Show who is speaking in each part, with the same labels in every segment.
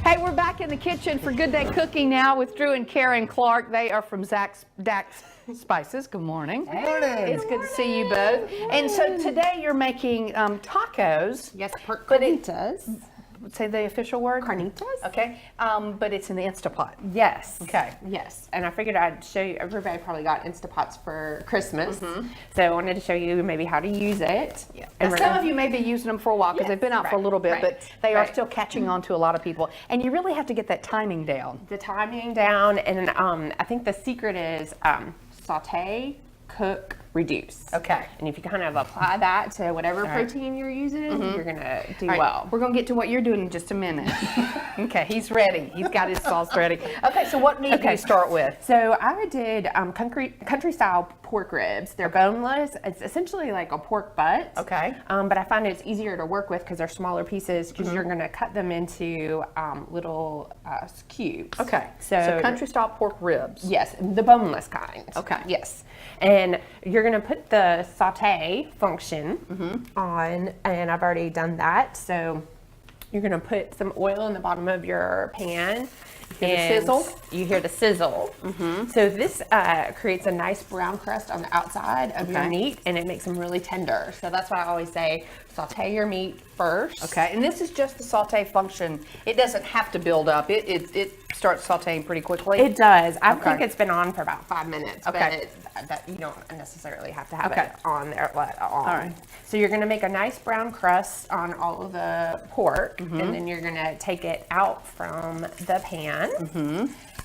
Speaker 1: Hey, we're back in the kitchen for Good Day Cooking now with Drew and Karen Clark. They are from Dax Spices. Good morning.
Speaker 2: Good morning.
Speaker 1: It's good to see you both. And so today you're making tacos.
Speaker 2: Yes, pork carnitas.
Speaker 1: Say the official word?
Speaker 2: Carnitas.
Speaker 1: Okay. But it's in the Instapot.
Speaker 2: Yes.
Speaker 1: Okay.
Speaker 2: Yes. And I figured I'd show you, everybody probably got Instapots for Christmas. So I wanted to show you maybe how to use it.
Speaker 1: Yeah.
Speaker 2: And
Speaker 1: Now, some of you may be using them for a while because they've been out for a little bit, but they are still catching on to a lot of people. And you really have to get that timing down.
Speaker 2: The timing down, and I think the secret is saute, cook, reduce.
Speaker 1: Okay.
Speaker 2: And if you kind of apply that to whatever protein you're using, you're going to do well.
Speaker 1: We're going to get to what you're doing in just a minute. Okay, he's ready. He's got his sauce ready. Okay, so what meat do you start with?
Speaker 2: So I did country style pork ribs. They're boneless. It's essentially like a pork butt.
Speaker 1: Okay.
Speaker 2: But I find it's easier to work with because they're smaller pieces because you're going to cut them into little cubes.
Speaker 1: Okay. So country style pork ribs.
Speaker 2: Yes, the boneless kind.
Speaker 1: Okay.
Speaker 2: Yes. And you're going to put the saute function on, and I've already done that. So you're going to put some oil in the bottom of your pan.
Speaker 1: The sizzle?
Speaker 2: You hear the sizzle. So this creates a nice brown crust on the outside of your meat, and it makes them really tender. So that's why I always say saute your meat first.
Speaker 1: Okay, and this is just the saute function. It doesn't have to build up. It starts sauteing pretty quickly.
Speaker 2: It does. I think it's been on for about 5 minutes.
Speaker 1: Okay.
Speaker 2: But that you don't necessarily have to have it on there. All
Speaker 1: right.
Speaker 2: So you're going to make a nice brown crust on all of the pork, and then you're going to take it out from the pan.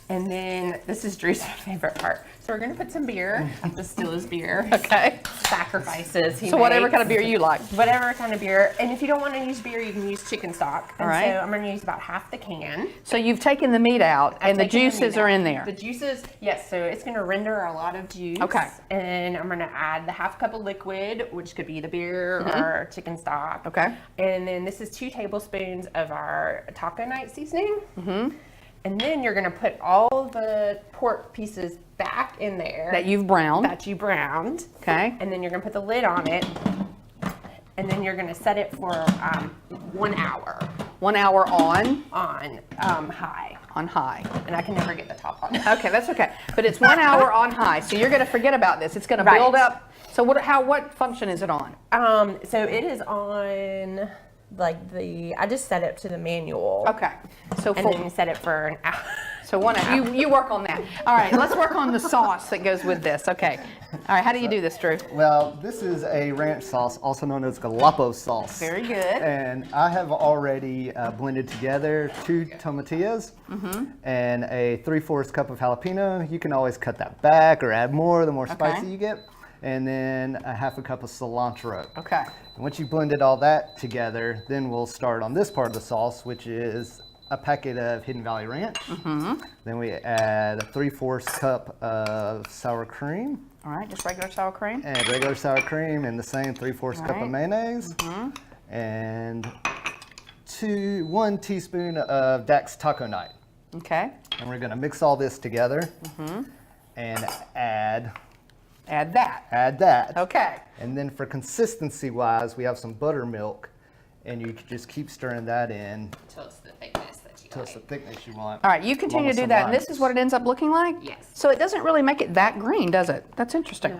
Speaker 2: And then this is Drew's favorite part. So we're going to put some beer. I have to steal his beer.
Speaker 1: Okay.
Speaker 2: Sacrifices he
Speaker 1: So whatever
Speaker 2: makes.
Speaker 1: kind of beer you like.
Speaker 2: Whatever kind of beer. And if you don't want to use beer, you can use chicken stock. And
Speaker 1: All right.
Speaker 2: so I'm going to use about half the can.
Speaker 1: So you've taken the meat out and the juices are in there.
Speaker 2: The juices, yes. So it's going to render a lot of juice.
Speaker 1: Okay.
Speaker 2: And I'm going to add the half cup of liquid, which could be the beer or chicken stock.
Speaker 1: Okay.
Speaker 2: And then this is 2 tablespoons of our taco night seasoning. And then you're going to put all the pork pieces back in there.
Speaker 1: That you've browned.
Speaker 2: That you browned.
Speaker 1: Okay.
Speaker 2: And then you're going to put the lid on it. And then you're going to set it for 1 hour.
Speaker 1: 1 hour on?
Speaker 2: On high.
Speaker 1: On high.
Speaker 2: And I can never get the top on.
Speaker 1: Okay, that's okay. But it's 1 hour on high, so you're going to forget about this. It's going to build up. So what function is it on?
Speaker 2: So it is on I just set it to the manual.
Speaker 1: Okay. So
Speaker 2: and then you set it for an hour.
Speaker 1: So 1 hour. You work on that. All right, let's work on the sauce that goes with this. Okay. All right, how do you do this, Drew?
Speaker 3: Well, this is a ranch sauce, also known as Galapagos sauce.
Speaker 1: Very good.
Speaker 3: And I have already blended together 2 tomatillas and a 3/4 cup of jalapeno. You can always cut that back or add more the more spicy you get. And then a half a cup of cilantro.
Speaker 1: Okay.
Speaker 3: And once you've blended all that together, then we'll start on this part of the sauce, which is a packet of Hidden Valley Ranch. Then we add a 3/4 cup of sour cream.
Speaker 1: All right, just regular sour cream.
Speaker 3: And regular sour cream, and the same 3/4 cup of mayonnaise. And 1 teaspoon of Dax Taco Night.
Speaker 1: Okay.
Speaker 3: And we're gonna mix all this together and add that.
Speaker 1: Okay.
Speaker 3: And then for consistency wise, we have some buttermilk, and you can just keep stirring that in
Speaker 2: Until it's the thickness that you
Speaker 3: until it's the thickness you want.
Speaker 1: All right, you continue to do that, and this is what it ends up looking like?
Speaker 2: Yes.
Speaker 1: So it doesn't really make it that green, does it? That's interesting.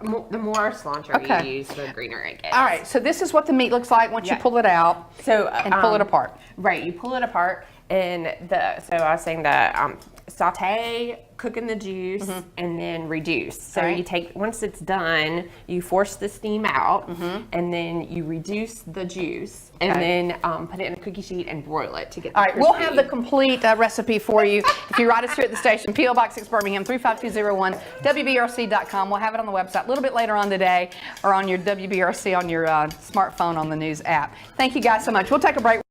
Speaker 2: The more cilantro you use, the greener it gets.
Speaker 1: All right, so this is what the meat looks like once you pull it out and pull it apart.
Speaker 2: Right, you pull it apart, and so I was saying the saute, cook in the juice, and then reduce. So you once it's done, you force the steam out, and then you reduce the juice, and then put it in a cookie sheet and broil it to get the
Speaker 1: All right, we'll have the complete recipe for you if you write us here at the station, P.O. Box 6 Birmingham 35201, WBRC.com. We'll have it on the website a little bit later on today, or on your WBRC on your smartphone on the news app. Thank you guys so much. We'll take a break.